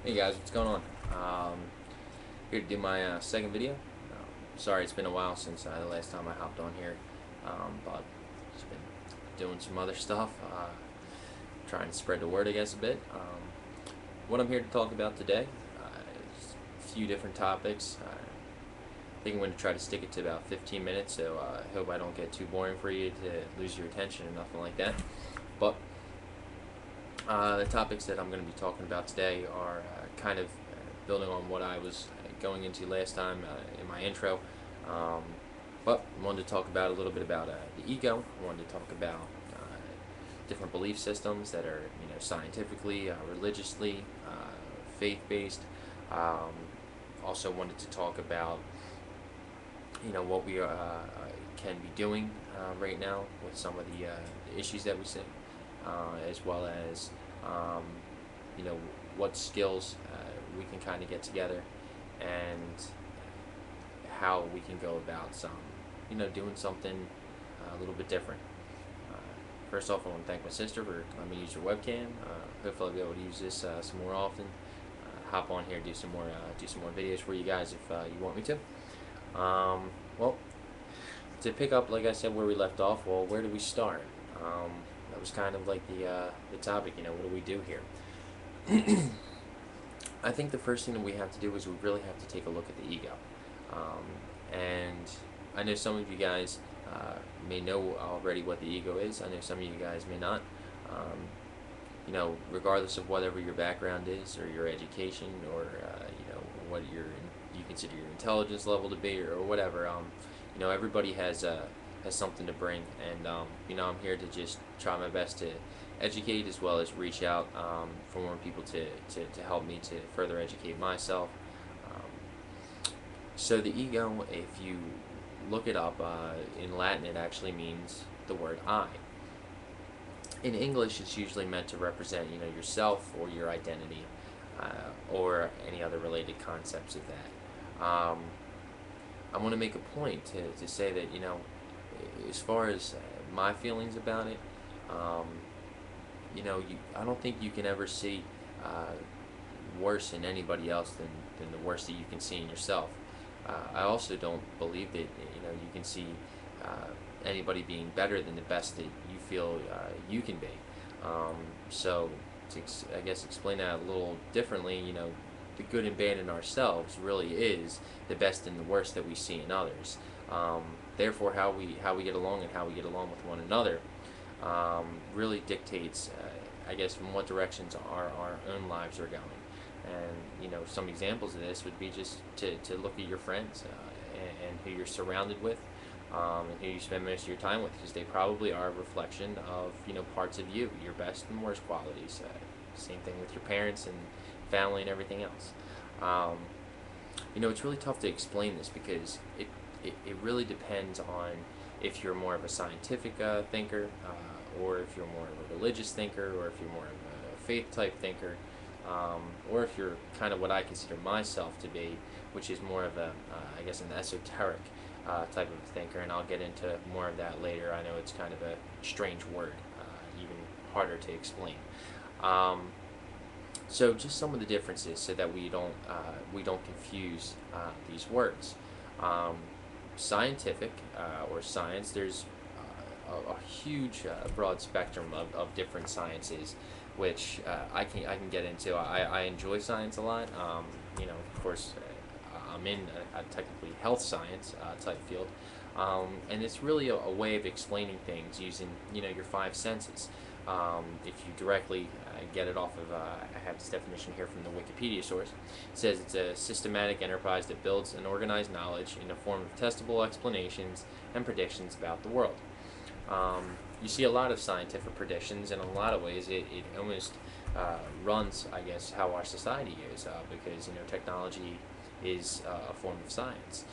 Hey guys, what's going on? Here to do my second video. Sorry it's been a while since the last time I hopped on here, but just been doing some other stuff, trying to spread the word I guess a bit. What I'm here to talk about today is a few different topics. I think I'm going to try to stick it to about 15 minutes, so I hope I don't get too boring for you to lose your attention or nothing like that. But the topics that I'm going to be talking about today are kind of building on what I was going into last time in my intro. Um, but I wanted to talk about a little bit about the ego. I wanted to talk about different belief systems that are, scientifically, religiously, faith-based. Um, Also wanted to talk about, what we can be doing right now with some of the issues that we see, as well as um, what skills we can kind of get together, and how we can go about doing something a little bit different. Uh, First off, I want to thank my sister for letting me use her webcam. Hopefully, I'll be able to use this some more often. Hop on here, do some more videos for you guys if you want me to. Well, to pick up, like I said, where we left off. Well, where do we start? That was kind of like the topic. What do we do here? I think the first thing that we have to do is we really have to take a look at the ego. And I know some of you guys may know already what the ego is. I know some of you guys may not. Regardless of whatever your background is, or your education, or what you consider your intelligence level to be, or whatever. Everybody has something to bring, and I'm here to just try my best to educate, as well as reach out for more people to help me to further educate myself. So the ego, if you look it up, in Latin it actually means the word I. In English, it's usually meant to represent, yourself or your identity, or any other related concepts of that. I want to make a point to say that, as far as my feelings about it, I don't think you can ever see worse in anybody else than the worst that you can see in yourself. I also don't believe that you can see anybody being better than the best that you feel you can be. So to I guess explain that a little differently, the good and bad in ourselves really is the best and the worst that we see in others. Therefore, how we get along and how we get along with one another really dictates, I guess, from what directions our own lives are going. And some examples of this would be just to look at your friends, and who you're surrounded with, and who you spend most of your time with, because they probably are a reflection of parts of you, your best and worst qualities. Same thing with your parents and family and everything else. It's really tough to explain this, because it really depends on if you're more of a scientific thinker, or if you're more of a religious thinker, or if you're more of a faith type thinker, or if you're kind of what I consider myself to be, which is more of I guess, an esoteric type of thinker, and I'll get into more of that later. I know it's kind of a strange word, even harder to explain. So just some of the differences, so that we don't confuse these words. Scientific, or science, there's a huge broad spectrum of different sciences, which I can get into. I enjoy science a lot. Of course, I'm in a technically health science type field, and it's really a way of explaining things using your five senses. If you directly get it off of, I have this definition here from the Wikipedia source. It says it's a systematic enterprise that builds and organized knowledge in the form of testable explanations and predictions about the world. You see a lot of scientific predictions, and in a lot of ways it almost runs, I guess, how our society is, because technology is a form of science.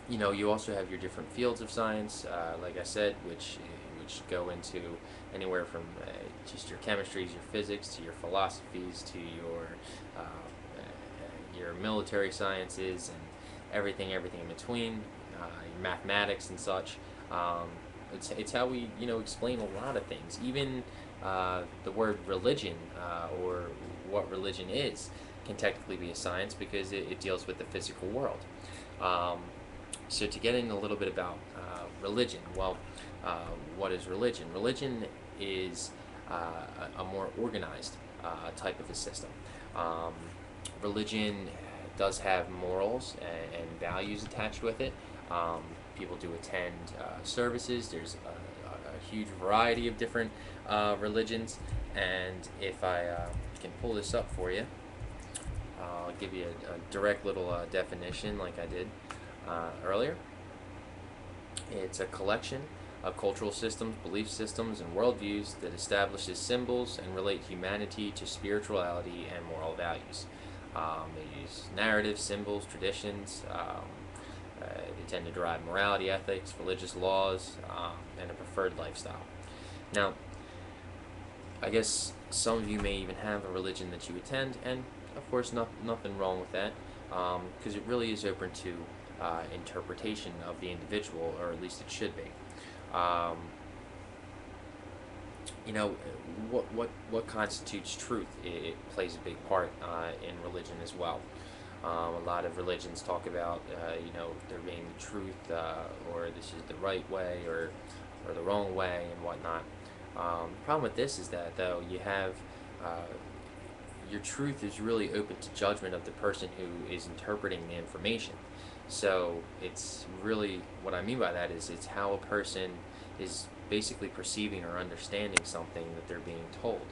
You also have your different fields of science, like I said, which go into anywhere from just your chemistries, your physics, to your philosophies, to your military sciences, and everything in between, your mathematics and such. It's how we explain a lot of things. Even the word religion, or what religion is can technically be a science because it deals with the physical world. Um, so to get in a little bit about religion, well, what is religion? Religion is a more organized type of a system. Um, Religion does have morals and values attached with it. People do attend services. There's a huge variety of different religions, and if I can pull this up for you, I'll give you a direct little definition like I did earlier. It's a collection of cultural systems, belief systems, and worldviews that establishes symbols and relate humanity to spirituality and moral values. They use narratives, symbols, traditions. They tend to derive morality, ethics, religious laws, and a preferred lifestyle. Now, I guess some of you may even have a religion that you attend, and of course, nothing wrong with that, because it really is open to interpretation of the individual, or at least it should be. You know, what constitutes truth? It plays a big part in religion as well. A lot of religions talk about, there being the truth, or this is the right way, or the wrong way, and whatnot. The problem with this is that, though, you have your truth is really open to judgment of the person who is interpreting the information. So it's really, what I mean by that is it's how a person is basically perceiving or understanding something that they're being told.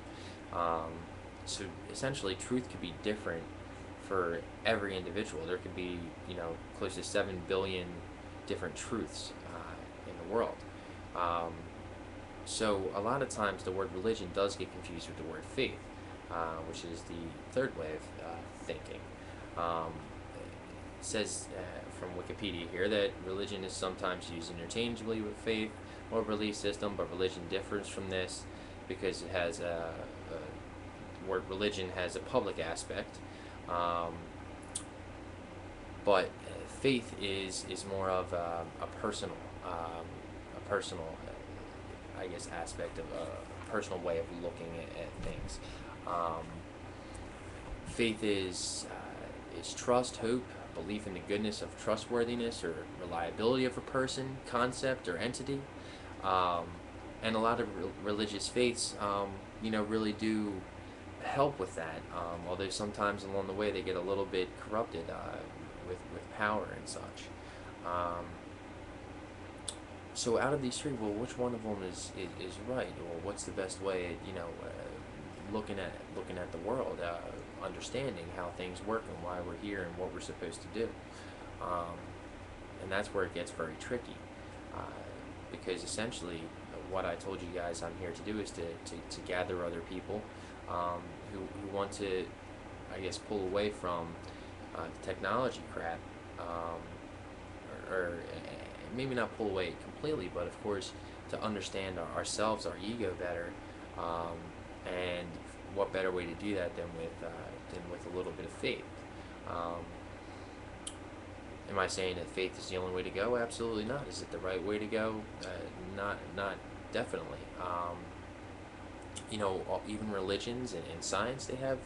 So essentially, truth could be different for every individual. There could be, close to 7 billion different truths in the world. So a lot of times the word religion does get confused with the word faith, which is the third way of thinking. It says from Wikipedia here that religion is sometimes used interchangeably with faith or belief system, but religion differs from this because it has word religion has a public aspect, but faith is more of a personal I guess aspect of a personal way of looking at things. Faith is trust, hope, belief in the goodness of trustworthiness or reliability of a person, concept, or entity. And a lot of religious faiths, really do help with that. Although sometimes along the way they get a little bit corrupted with power and such. So out of these three, well, which one of them is right? Or what's the best way, looking at the world, understanding how things work and why we're here and what we're supposed to do. And that's where it gets very tricky, because essentially what I told you guys I'm here to do is to gather other people who want to, I guess, pull away from the technology crap, or maybe not pull away completely, but of course to understand ourselves, our ego better, and what better way to do that than with a little bit of faith. Am I saying that faith is the only way to go? Absolutely not. Is it the right way to go? Not definitely. Even religions and science, they have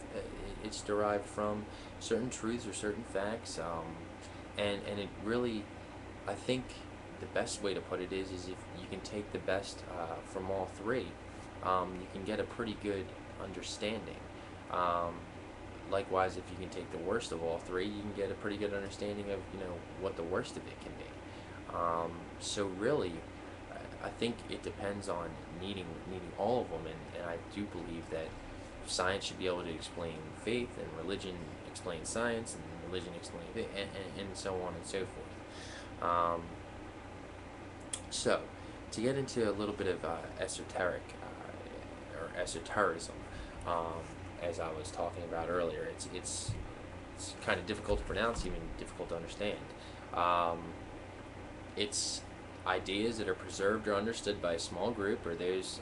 it's derived from certain truths or certain facts, and it really, I think the best way to put it is if you can take the best from all three, you can get a pretty good understanding. Likewise, if you can take the worst of all three, you can get a pretty good understanding of what the worst of it can be. So really, I think it depends on needing all of them, and I do believe that science should be able to explain faith, and religion explain science, and religion explain faith, and so on and so forth. So, to get into a little bit of esoteric or esotericism, as I was talking about earlier, it's kind of difficult to pronounce, even difficult to understand. It's ideas that are preserved or understood by a small group, or those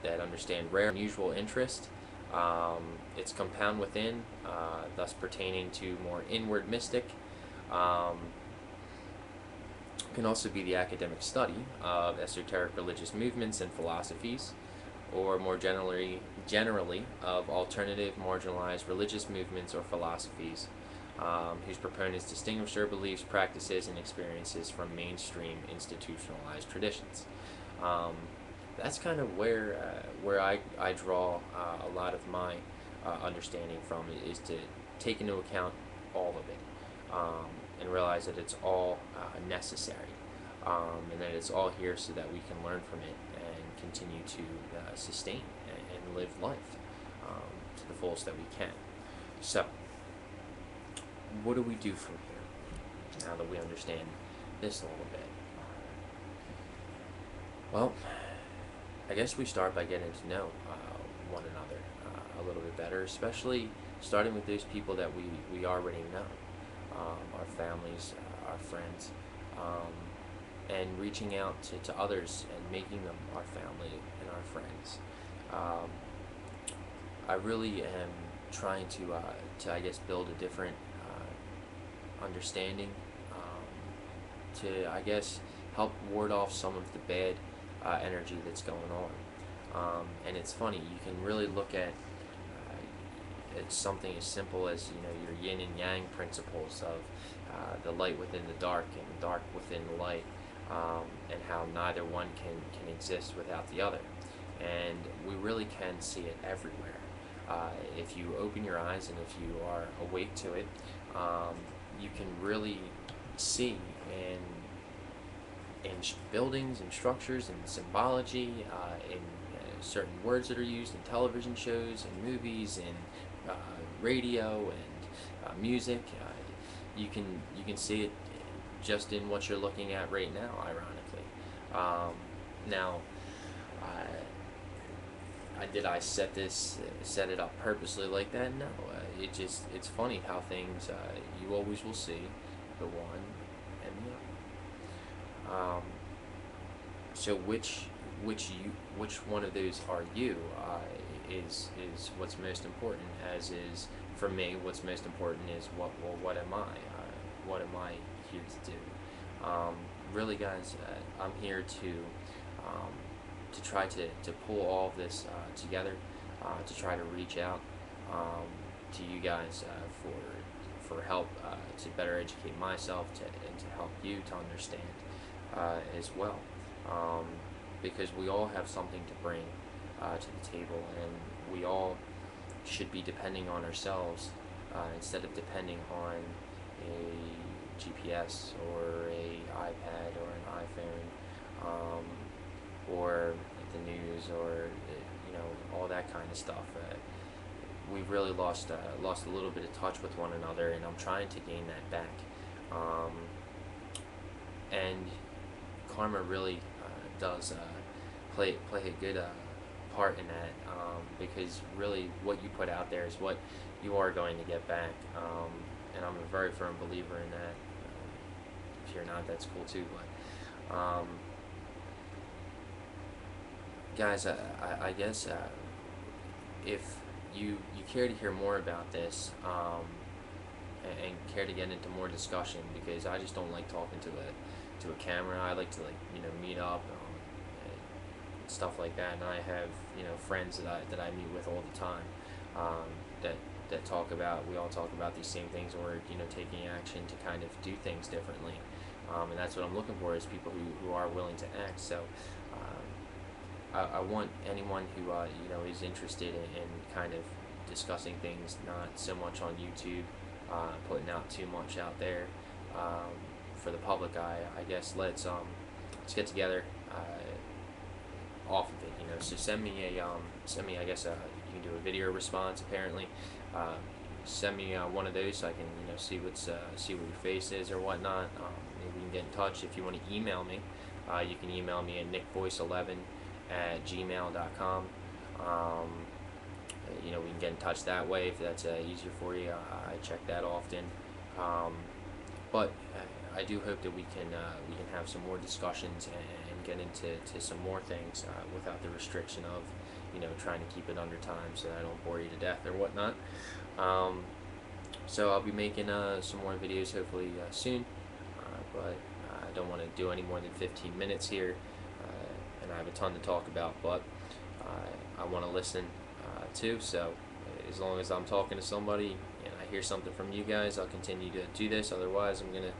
that understand rare, unusual interest. It's compound within, thus pertaining to more inward mystic. Can also be the academic study of esoteric religious movements and philosophies, or more generally generally of alternative, marginalized religious movements or philosophies, whose proponents distinguish their beliefs, practices, and experiences from mainstream institutionalized traditions. Um, that's kind of where I draw a lot of my understanding from, is to take into account all of it, and realize that it's all necessary, and that it's all here so that we can learn from it and continue to sustain and live life to the fullest that we can. So, what do we do from here now that we understand this a little bit? Well, I guess we start by getting to know one another a little bit better, especially starting with those people that we already know, our families, our friends, and reaching out to others and making them our family and our friends. Um, I really am trying to I guess, build a different understanding, to, I guess, help ward off some of the bad energy that's going on. And it's funny, you can really look at it's something as simple as, your yin and yang principles of the light within the dark and the dark within the light, and how neither one can exist without the other. And we really can see it everywhere. If you open your eyes and if you are awake to it, you can really see in buildings and structures and symbology, in certain words that are used in television shows and movies and radio and music. You can see it just in what you're looking at right now, ironically. Now, did I set it up purposely like that? No. It's funny how things, you always will see the one and the other. So which one of those are you, is what's most important. As is for me, what's most important is what am I? What am I here to do? Really, guys, I'm here to try to pull all of this together, to try to reach out to you guys for help, to better educate myself, and to help you to understand as well, because we all have something to bring to the table, and we all should be depending on ourselves instead of depending on a GPS or a iPad or an iPhone, or the news, or all that kind of stuff. We've really lost a little bit of touch with one another, and I'm trying to gain that back. And karma really does play a good part in that, because really what you put out there is what you are going to get back, and I'm a very firm believer in that. If you're not, that's cool too, but guys, I guess if you care to hear more about this, and care to get into more discussion, because I just don't like talking to a camera. I like to meet up and stuff like that. And I have friends that I meet with all the time, that talk about, we all talk about these same things, or taking action to kind of do things differently. And that's what I'm looking for, is people who are willing to act. So I want anyone who is interested in kind of discussing things, not so much on YouTube, putting out too much out there for the public eye. I guess let's get together off of it. So send me I guess you can do a video response, apparently. Send me one of those so I can see what your face is or whatnot. Maybe we can get in touch. If you want to email me, you can email me at nickvoice11@gmail.com. We can get in touch that way if that's easier for you. I check that often. But I do hope that we can have some more discussions and get into some more things without the restriction of trying to keep it under time, so that I don't bore you to death or whatnot. So I'll be making some more videos hopefully soon, but I don't want to do any more than 15 minutes here, and I have a ton to talk about, but I want to listen too. So as long as I'm talking to somebody and I hear something from you guys, I'll continue to do this. Otherwise, I'm gonna